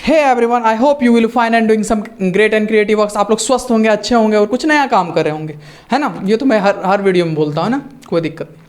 Hey everyone, I hope you will find and doing some great and creative works. आप लोग स्वस्थ होंगे, अच्छे होंगे और कुछ नया काम कर रहे होंगे, है ना। ये तो मैं हर वीडियो में बोलता हूँ ना, कोई दिक्कत नहीं।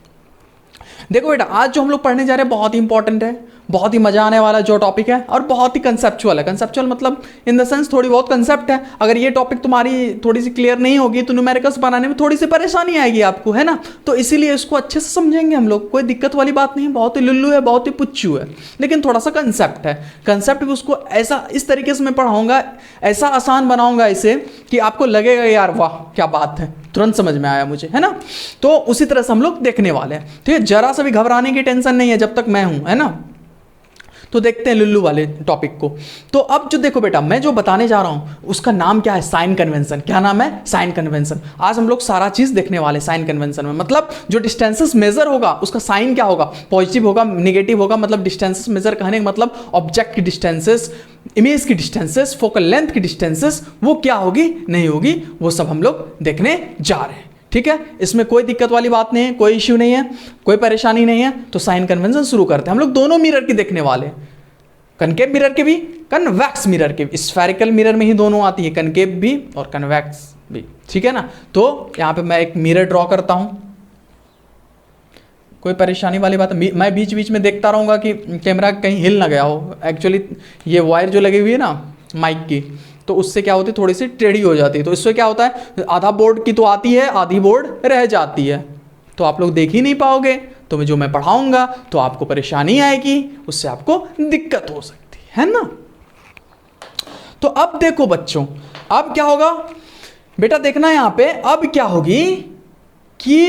देखो बेटा, आज जो हम लोग पढ़ने जा रहे हैं बहुत ही इंपॉर्टेंट है, बहुत ही मजा आने वाला जो टॉपिक है, और बहुत ही कंसेप्चुअल है। कंसेप्चुअल मतलब इन द सेंस थोड़ी बहुत कंसेप्ट है। अगर ये टॉपिक तुम्हारी थोड़ी सी क्लियर नहीं होगी तो न्यूमेरिकल्स बनाने में थोड़ी सी परेशानी आएगी आपको, है ना। तो इसीलिए इसको अच्छे से समझेंगे हम लोग, कोई दिक्कत वाली बात नहीं है। बहुत ही लुल्लू है, बहुत ही पुच्चू है, लेकिन थोड़ा सा कंसेप्ट है। कंसेप्ट भी उसको ऐसा इस तरीके से मैं पढ़ाऊंगा, ऐसा आसान बनाऊंगा इसे कि आपको लगेगा यार वाह क्या बात है, तुरंत समझ में आया मुझे, है ना। तो उसी तरह से हम लोग देखने वाले हैं, ठीक है। जरा सा भी घबराने की टेंशन नहीं है जब तक मैं हूं, है ना। तो देखते हैं लुल्लू वाले टॉपिक को। तो अब जो देखो बेटा, मैं जो बताने जा रहा हूं उसका नाम क्या है, साइन कन्वेंशन। क्या नाम है, साइन कन्वेंशन। आज हम लोग सारा चीज देखने वाले साइन कन्वेंशन में। मतलब जो डिस्टेंसेस मेजर होगा उसका साइन क्या होगा, पॉजिटिव होगा, नेगेटिव होगा। मतलब डिस्टेंसेस मेजर कहने का मतलब ऑब्जेक्ट की डिस्टेंसेस, इमेज की डिस्टेंसेस, फोकल लेंथ की डिस्टेंसेस, वो क्या होगी नहीं होगी, वो सब हम लोग देखने जा रहे हैं, ठीक है। इसमें कोई दिक्कत वाली बात नहीं है, कोई इश्यू नहीं है, कोई परेशानी नहीं है। तो साइन कन्वेंशन शुरू करते हैं। हम लोग दोनों मिरर की देखने वाले हैं, कनकेव मिरर के भी, कन्वेक्स मिरर के भी। स्फेरिकल मिरर में ही दोनों आती है, कनकेव भी और कन्वेक्स भी, ठीक है ना। तो यहां पे मैं एक मिरर ड्रॉ करता हूं, कोई परेशानी वाली बात है। मैं बीच बीच में देखता रहूंगा कि कैमरा कहीं हिल ना गया हो। एक्चुअली ये वायर जो लगी हुई है ना माइक की, तो उससे क्या होती है, थोड़ी सी टेढ़ी हो जाती है। तो इससे क्या होता है, आधा बोर्ड की तो आती है, आधी बोर्ड रह जाती है, तो आप लोग देख ही नहीं पाओगे। तो जो मैं पढ़ाऊंगा तो आपको परेशानी आएगी, उससे आपको दिक्कत हो सकती है ना। तो अब देखो बच्चों, अब क्या होगा बेटा, देखना यहां पे। अब क्या होगी कि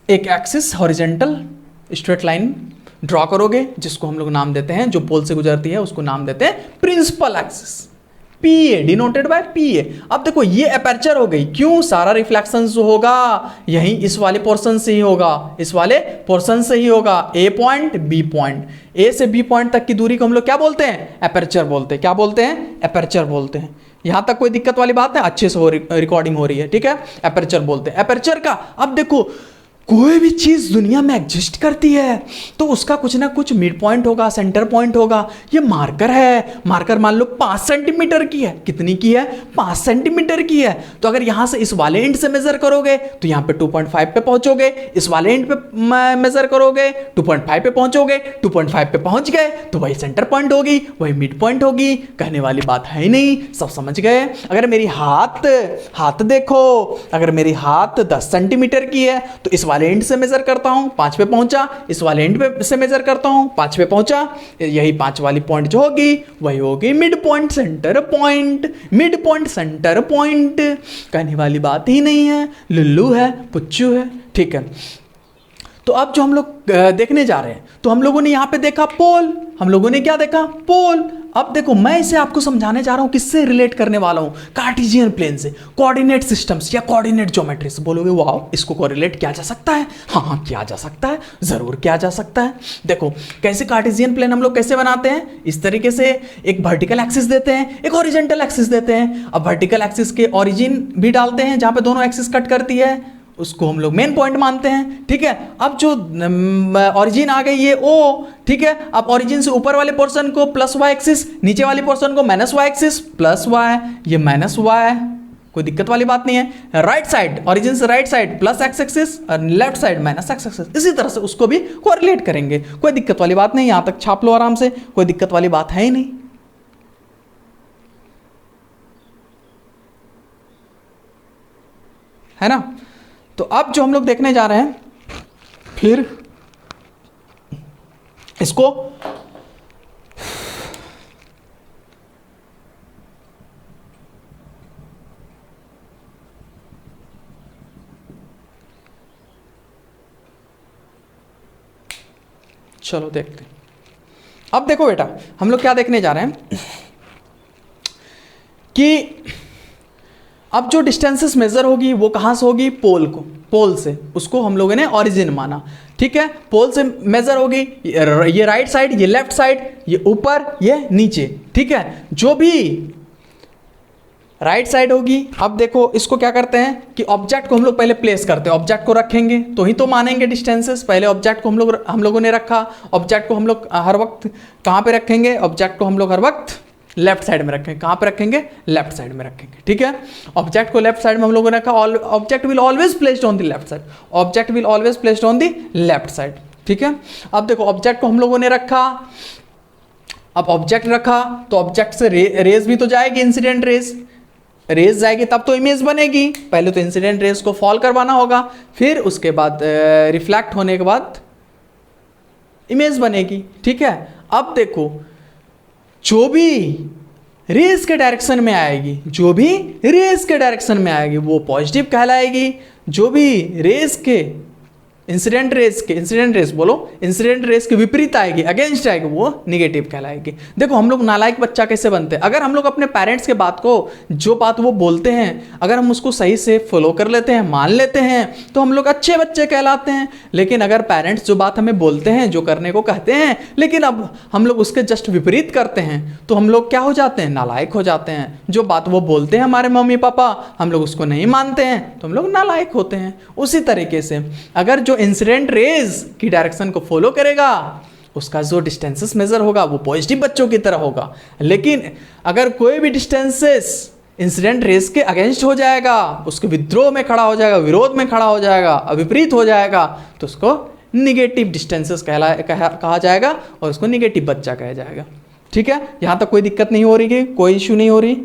एक axis horizontal straight line draw करोगे, जिसको हम लोग नाम देते हैं, जो पोल से गुजरती है उसको नाम देते हैं principal axis, PA, denoted by PA. अब देखो ये अपर्चर हो गई, क्यों, सारा रिफ्लेक्शन जो होगा यही इस वाले पोर्शन से ही होगा, इस वाले पोर्शन से ही होगा। ए पॉइंट, बी पॉइंट, ए से बी पॉइंट तक की दूरी को हम लोग क्या बोलते हैं, अपर्चर बोलते हैं। क्या बोलते हैं, अपर्चर बोलते हैं। यहां तक कोई दिक्कत वाली बात है, अच्छे से रिकॉर्डिंग हो रही है, ठीक है। अपर्चर बोलते हैं। अपर्चर का अब देखो, कोई भी चीज दुनिया में एग्जिस्ट करती है तो उसका कुछ ना कुछ मिड पॉइंट होगा, सेंटर पॉइंट होगा। ये मार्कर है, मार्कर मान लो 5 सेंटीमीटर की है। कितनी की है, 5 सेंटीमीटर की है। तो अगर यहां से इस वाले एंड से मेजर करोगे तो यहां पे 2.5 पे पहुंचोगे, इस वाले एंड पे मेजर करोगे 2.5 पे पहुंचोगे, 2.5 पे पहुंच गए तो वही सेंटर पॉइंट होगी, वही मिड पॉइंट होगी। कहने वाली बात है ही नहीं, सब समझ गए। अगर मेरी हाथ देखो, अगर मेरी हाथ 10 सेंटीमीटर की है तो इस एंड से मेजर करता हूं, 5 पे पहुंचा, इस वाले एंड पे से मेजर करता हूं, 5 पे पहुंचा, यही 5 वाली पॉइंट जो होगी वही होगी mid point, centre point, mid point, centre point. कहने वाली बात ही नहीं है, लुल्लू है, पुच्चू है, ठीक है। तो अब जो हम लोग देखने जा रहे हैं, तो हम लोगों ने यहां पे देखा पोल, हम लोगों ने क्या देखा, पोल। अब देखो मैं इसे आपको समझाने जा रहा हूं, किससे रिलेट करने वाला हूं, कार्टेशियन प्लेन से, कोऑर्डिनेट सिस्टम्स या कोऑर्डिनेट ज्योमेट्री से। बोलोगे वाह, इसको कोरिलेट किया जा सकता है। हाँ किया जा सकता है, जरूर किया जा सकता है। देखो कैसे कार्टेशियन प्लेन हम लोग कैसे बनाते हैं, इस तरीके से एक वर्टिकल एक्सिस देते हैं, एक हॉरिजॉन्टल एक्सिस देते हैं। अब वर्टिकल एक्सिस के ओरिजिन भी डालते हैं, जहां पे दोनों एक्सिस कट करती है, उसको हम लोग मेन पॉइंट मानते हैं, ठीक है। अब जो ओरिजिन आ गई ये ओ, ठीक है। अब ओरिजिन से ऊपर वाले पोर्शन को प्लस वाई एक्सिस, नीचे वाली पोर्शन को minus Y axis, plus Y, ये माइनस वाई, कोई दिक्कत वाली बात नहीं है। राइट साइड, ओरिजिन से right side plus X axis और left side minus X axis. इसी तरह से उसको भी कोरिलेट करेंगे, कोई दिक्कत वाली बात नहीं। यहां तक छाप लो आराम से, कोई दिक्कत वाली बात है ही नहीं, है ना। तो अब जो हम लोग देखने जा रहे हैं, फिर इसको चलो देखते हैं। अब देखो बेटा, हम लोग क्या देखने जा रहे हैं कि अब जो डिस्टेंसेस मेजर होगी वो कहां से होगी, पोल से। उसको हम लोगों ने ओरिजिन माना, ठीक है। पोल से मेजर होगी, ये राइट साइड, ये लेफ्ट साइड, ये ऊपर, ये नीचे, ठीक है। जो भी राइट साइड होगी। अब देखो इसको क्या करते हैं कि ऑब्जेक्ट को हम लोग पहले प्लेस करते हैं, ऑब्जेक्ट को रखेंगे तो ही तो मानेंगे डिस्टेंसेस। पहले ऑब्जेक्ट को हम लोगों ने रखा, ऑब्जेक्ट को हम लोग हर वक्त कहाँ पे रखेंगे, ऑब्जेक्ट को हम लोग हर वक्त लेफ्ट साइड में रखेंगे। कहाँ पे रखेंगे, लेफ्ट साइड में रखेंगे, ठीक है। ऑब्जेक्ट को लेफ्ट साइड में हम लोगों ने रखा, object will always placed on the left side, object will always placed on the left side, ठीक है। अब देखो ऑब्जेक्ट को हम लोगों ने रखा, अब ऑब्जेक्ट रखा तो ऑब्जेक्ट से रेज भी तो जाएगी, इंसिडेंट रेज जाएगी तब तो इमेज बनेगी। पहले तो इंसिडेंट रेज को फॉल करवाना होगा, फिर उसके बाद रिफ्लेक्ट होने के बाद इमेज बनेगी, ठीक है। अब देखो जो भी रेज के डायरेक्शन में आएगी, जो भी रेज के डायरेक्शन में आएगी वो पॉजिटिव कहलाएगी, जो भी रेज के इंसिडेंट रेस के विपरीत आएगी, अगेंस्ट आएगी, वो निगेटिव कहलाएगी। देखो हम लोग नालायक बच्चा कैसे बनते हैं, अगर हम लोग अपने पेरेंट्स के बात को, जो बात वो बोलते हैं, अगर हम उसको सही से फॉलो कर लेते हैं, मान लेते हैं, तो हम लोग अच्छे बच्चे कहलाते हैं। लेकिन अगर पेरेंट्स जो बात हमें बोलते हैं, जो करने को कहते हैं, लेकिन अब हम लोग उसके जस्ट विपरीत करते हैं, तो हम लोग क्या हो जाते हैं, नालायक हो जाते हैं। जो बात वो बोलते हैं हमारे मम्मी पापा, हम लोग उसको नहीं मानते हैं, तो हम लोग नालायक होते हैं। उसी तरीके से अगर जो इंसिडेंट रेज की डायरेक्शन को फॉलो करेगा, उसका जो डिस्टेंसेस मेजर होगा वो पॉजिटिव बच्चों की तरह होगा। लेकिन अगर कोई भी डिस्टेंसेस इंसिडेंट रेज के अगेंस्ट हो जाएगा, उसके विद्रोह में खड़ा हो जाएगा, विरोध में खड़ा हो जाएगा, विपरीत हो जाएगा, तो उसको निगेटिव डिस्टेंसेस कहा जाएगा और उसको निगेटिव बच्चा कहा जाएगा, ठीक है। यहां तक कोई दिक्कत नहीं हो रही है, कोई इश्यू नहीं हो रही।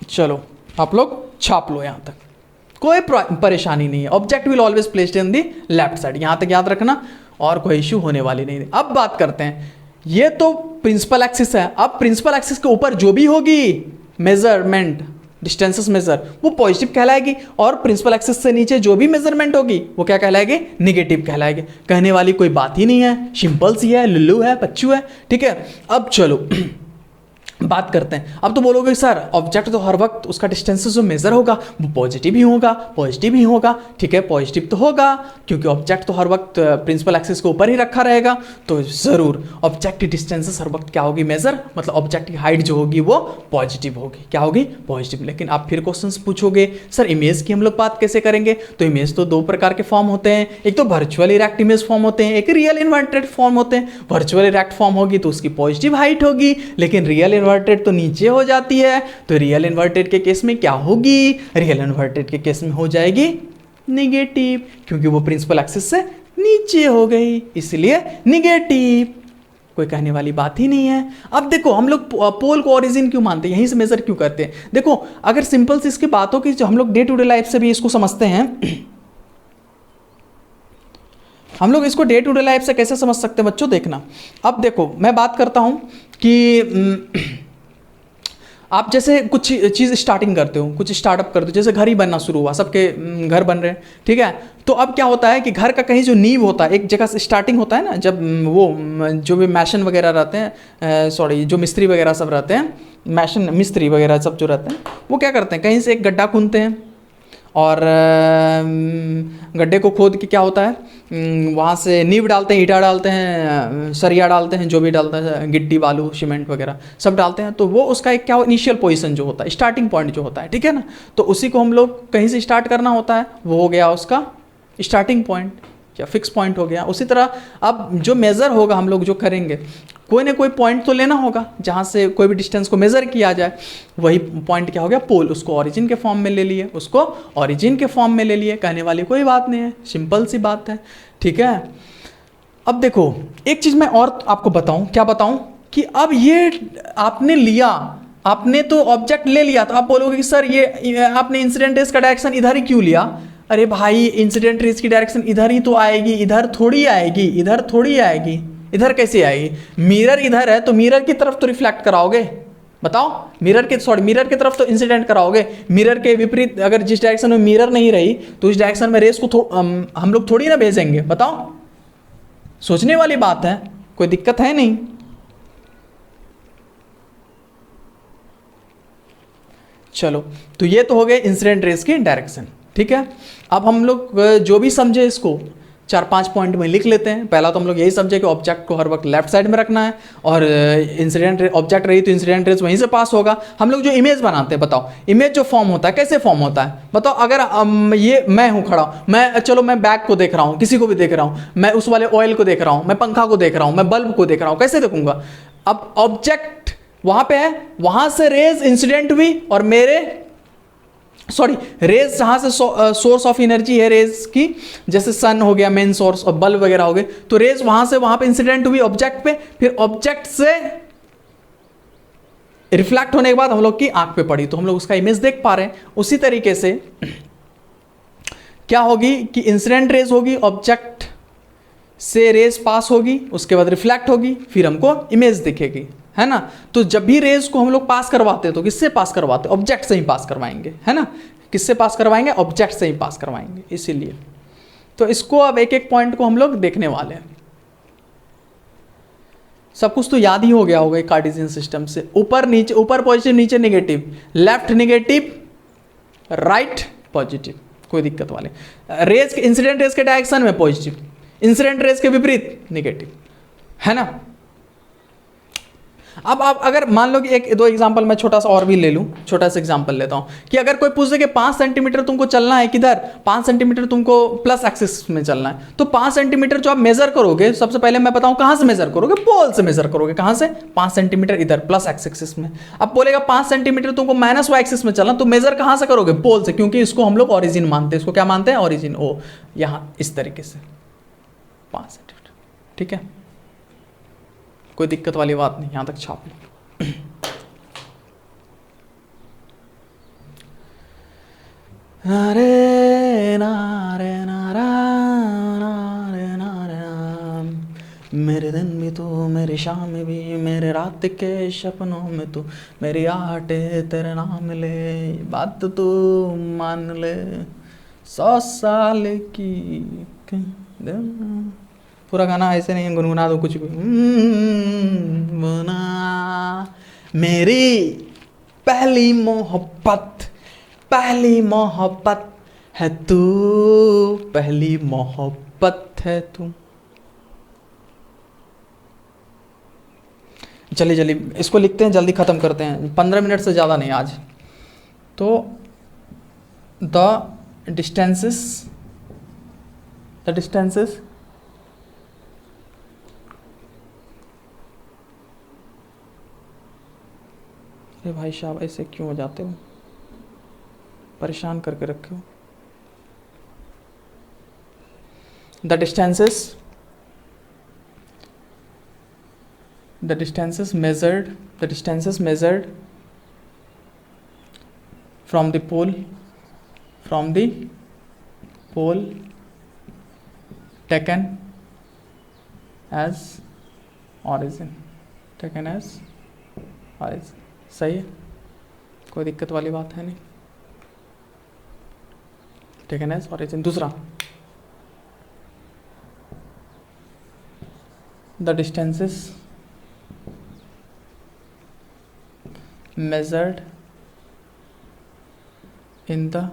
चलो आप लोग छाप लो, यहां तक कोई परेशानी नहीं है। Object will always placed in the left side, यहां तक याद रखना, और कोई इश्यू होने वाली नहीं है। अब बात करते हैं, ये तो प्रिंसिपल एक्सिस है। अब प्रिंसिपल एक्सिस के ऊपर जो भी होगी मेजरमेंट, डिस्टेंसेस मेजर, वो पॉजिटिव कहलाएगी, और प्रिंसिपल एक्सिस से नीचे जो भी मेजरमेंट होगी वो क्या कहलाएगी, निगेटिव कहलाएगी। कहने वाली कोई बात ही नहीं है, सिंपल सी है, लुल्लू है, बच्चू है, ठीक है। अब चलो बात करते हैं। अब तो बोलोगे सर ऑब्जेक्ट तो हर वक्त उसका डिस्टेंसेस जो मेजर होगा वो पॉजिटिव ही होगा, पॉजिटिव ही होगा, ठीक है। पॉजिटिव तो होगा क्योंकि ऑब्जेक्ट तो हर वक्त प्रिंसिपल एक्सिस के ऊपर ही रखा रहेगा, तो ज़रूर ऑब्जेक्ट की डिस्टेंसेस हर वक्त क्या होगी, मेजर, मतलब ऑब्जेक्ट की हाइट जो होगी वो पॉजिटिव होगी। क्या होगी, पॉजिटिव। लेकिन आप फिर क्वेश्चन पूछोगे सर इमेज की हम लोग बात कैसे करेंगे, तो इमेज तो दो प्रकार के फॉर्म होते हैं, एक तो वर्चुअल इरेक्ट इमेज फॉर्म होते हैं, एक रियल इन्वर्टेड फॉर्म होते हैं। वर्चुअल इरेक्ट फॉर्म होगी तो उसकी पॉजिटिव हाइट होगी, लेकिन रियल इन्वर्टेड तो नीचे हो जाती है। तो रियल इन्वर्टेड के केस में क्या होगी, रियल इन्वर्टेड के केस में हो जाएगी निगेटिव, क्योंकि वो प्रिंसिपल एक्सिस से नीचे हो गई, इसलिए निगेटिव। कोई कहने वाली बात ही नहीं है। अब देखो हम लोग पोल को ओरिजिन क्यों मानते हैं, यहीं से मेजर क्यों करते हैं। देखो अगर सिंपल सी इसकी बात हो कि जो हम लोग डे टू डे लाइफ से भी इसको समझते हैं, हम लोग इसको डे टू डे लाइफ से कैसे समझ सकते हैं बच्चों, देखना। अब देखो मैं बात करता हूं कि आप जैसे कुछ चीज़ स्टार्टिंग करते हो, कुछ स्टार्टअप करते हो, जैसे घर ही बनना शुरू हुआ, सबके घर बन रहे हैं, ठीक है। तो अब क्या होता है कि घर का कहीं जो नींव होता है, एक जगह से स्टार्टिंग होता है ना, जब वो जो भी मैशन वगैरह रहते हैं, सॉरी जो मिस्त्री वगैरह सब रहते हैं, मैशन मिस्त्री वगैरह सब जो रहते हैं, वो क्या करते हैं, कहीं से एक गड्ढा खूंदते हैं, और गड्ढे को खोद के क्या होता है, वहाँ से नींव डालते हैं, ईंटा डालते हैं, सरिया डालते हैं, जो भी डालते हैं, गिट्टी बालू सीमेंट वगैरह सब डालते हैं। तो वो उसका एक क्या इनिशियल पोजीशन जो होता है, स्टार्टिंग पॉइंट जो होता है, ठीक है ना। तो उसी को हम लोग कहीं से स्टार्ट करना होता है, वो हो गया उसका स्टार्टिंग पॉइंट या फिक्स पॉइंट हो गया। उसी तरह अब जो मेज़र होगा हम लोग जो करेंगे, कोई ना कोई पॉइंट तो लेना होगा जहाँ से कोई भी डिस्टेंस को मेज़र किया जाए। वही पॉइंट क्या हो गया, पोल। उसको ओरिजिन के फॉर्म में ले लिए, उसको ओरिजिन के फॉर्म में ले लिए, कहने वाली कोई बात नहीं है, सिंपल सी बात है, ठीक है। अब देखो एक चीज़ मैं और आपको बताऊं, क्या बताऊं, कि अब ये आपने लिया, आपने तो ऑब्जेक्ट ले लिया, तो आप बोलोगे कि सर ये आपने इंसिडेंट रेस का डायरेक्शन इधर ही क्यों लिया। अरे भाई इंसिडेंट रेस की डायरेक्शन इधर ही तो आएगी, इधर थोड़ी आएगी, इधर थोड़ी आएगी, इधर कैसे आएगी। मिरर इधर है तो मिरर की तरफ तो रिफ्लेक्ट कराओगे, बताओ। मिरर की तरफ तो इंसिडेंट कराओगे। मिरर के विपरीत अगर जिस डायरेक्शन में मिरर नहीं रही तो उस डायरेक्शन में रेस को हम लोग थोड़ी ना भेजेंगे, बताओ। सोचने वाली बात है, कोई दिक्कत है नहीं। चलो तो ये तो हो गए इंसिडेंट रेस की डायरेक्शन, ठीक है। अब हम लोग जो भी समझे इसको, 4-5 पॉइंट में लिख लेते हैं। पहला तो हम लोग यही समझे कि ऑब्जेक्ट को हर वक्त लेफ्ट साइड में रखना है, और इंसिडेंट ऑब्जेक्ट रही तो इंसिडेंट रेज वहीं से पास होगा। हम लोग जो इमेज बनाते हैं, बताओ इमेज जो फॉर्म होता है कैसे फॉर्म होता है, बताओ। अगर ये मैं हूँ खड़ा, मैं चलो मैं बैग को देख रहा हूँ, किसी को भी देख रहा हूँ, मैं उस वाले ऑयल को देख रहा हूँ, मैं पंखा को देख रहा हूँ, मैं बल्ब को देख रहा हूँ, कैसे देखूंगा? अब ऑब्जेक्ट वहां पे है, वहां से रेज इंसिडेंट हुई, और मेरे रेज जहां से सोर्स ऑफ एनर्जी है रेज की, जैसे सन हो गया मेन सोर्स और बल्ब वगैरह हो गए, तो रेज वहां से वहां पे इंसिडेंट हुई ऑब्जेक्ट पे, फिर ऑब्जेक्ट से रिफ्लेक्ट होने के बाद हम लोग की आंख पे पड़ी, तो हम लोग उसका इमेज देख पा रहे हैं। उसी तरीके से क्या होगी कि इंसिडेंट रेज होगी, ऑब्जेक्ट से रेज पास होगी, उसके बाद रिफ्लेक्ट होगी, फिर हमको इमेज दिखेगी, है ना। तो जब भी रेज को हम लोग पास करवाते हैं तो किससे पास करवाते हैं? ऑब्जेक्ट से ही पास करवाएंगे, है ना। किससे पास करवाएंगे? ऑब्जेक्ट से ही पास करवाएंगे। इसीलिए तो इसको अब एक एक पॉइंट को हम लोग देखने वाले हैं। सब कुछ तो याद ही हो गया होगा कार्टेशियन सिस्टम से। ऊपर नीचे, ऊपर पॉजिटिव नीचे negative, left negative right positive, कोई दिक्कत वाले। रेज के इंसिडेंट रेज के डायरेक्शन में पॉजिटिव, इंसिडेंट रेज के विपरीत नेगेटिव, है ना। अब आप अगर मान लो कि एक दो एग्जांपल मैं छोटा सा और भी ले लूं, छोटा सा एग्जांपल लेता हूं कि अगर कोई पूछ दे कि 5 सेंटीमीटर तुमको चलना है, किधर 5 सेंटीमीटर तुमको प्लस एक्सिस में चलना है, तो 5 सेंटीमीटर जो आप मेजर करोगे, सबसे पहले मैं बताऊं कहां से मेजर करोगे? पोल से मेजर करोगे। कहां से? 5 सेंटीमीटर इधर प्लस एक्सिस में। अब बोलेगा 5 सेंटीमीटर तुमको माइनस वाई एक्सिस में चलना, तो मेजर कहां से करोगे? पोल से, क्योंकि इसको हम लोग ऑरिजिन मानते हैं। इसको क्या मानते हैं? ऑरिजिन। ओ यहां इस तरीके से 5 सेंटीमीटर, ठीक है, कोई दिक्कत वाली बात नहीं, यहां तक छाप लो। नारे नारे नारा नारे नारे नाम, मेरे दिन भी तू, मेरी शाम भी, मेरे रात के सपनों में तू, मेरी आहटे तेरे नाम ले, बात तू मान ले, 100 साल की। पूरा गाना ऐसे नहीं गुनगुना दो कुछ भी। मेरी पहली मोहब्बत, पहली मोहब्बत है तू, पहली मोहब्बत है तू। चलिए चलिए इसको लिखते हैं, जल्दी ख़त्म करते हैं, 15 मिनट से ज़्यादा नहीं आज। तो द डिस्टेंसेस अरे भाई साहब ऐसे क्यों हो जाते हो, परेशान करके रखे हो। The distances measured from the pole taken as origin, सही है, कोई दिक्कत वाली बात है नहीं। Taken as origin. दूसरा, the distances measured in the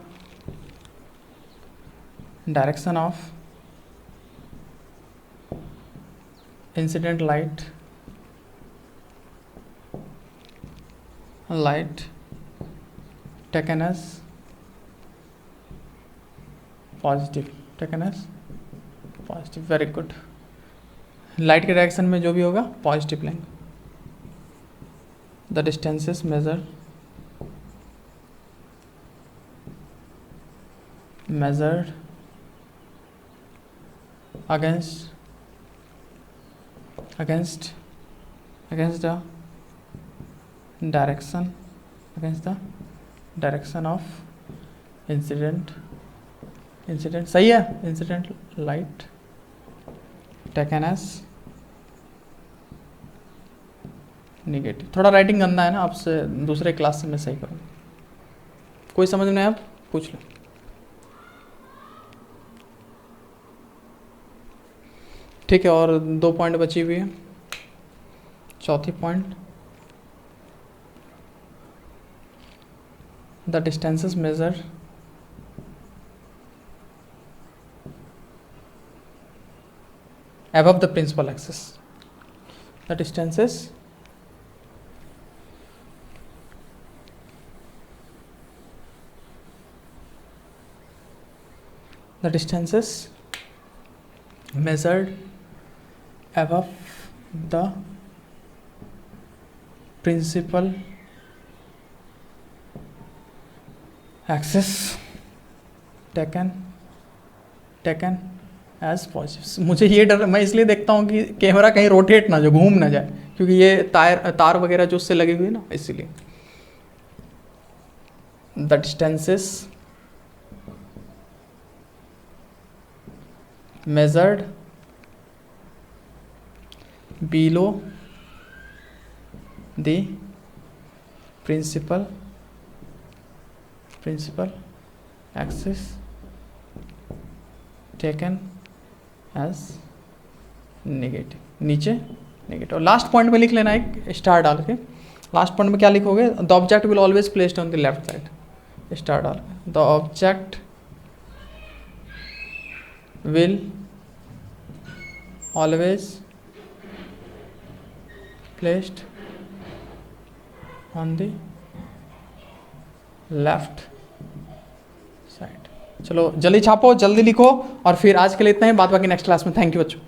direction of incident light taken as positive, very good. Light के डायरेक्शन में जो भी होगा पॉजिटिव लेंगे। The distances measured against the direction of incident, सही है, incident light taken as negative. थोड़ा राइटिंग गंदा है ना, आपसे दूसरे क्लास से मैं सही करूँगा। कोई समझ में आप पूछ लो। ठीक है, और 2 पॉइंट बची हुई है। चौथी point, the distances measure above the principal axis. The distances measured above the principal axis taken as positive. मुझे ये डर, मैं इसलिए देखता हूँ कि कैमरा कहीं रोटेट ना, जो घूम ना जाए, क्योंकि ये तार वगैरह जो उससे लगे हुए ना, इसीलिए। The distances measured below the principal axis taken as negative, नीचे नेगेटिव। और लास्ट पॉइंट में लिख लेना एक स्टार डाल के। लास्ट पॉइंट में क्या लिखोगे? The object will always placed on the left side, star डाल के। The object will always placed on the left side. चलो जल्दी छापो, जल्दी लिखो, और फिर आज के लिए इतना ही, बात बाकी नेक्स्ट क्लास में। थैंक यू बच्चों।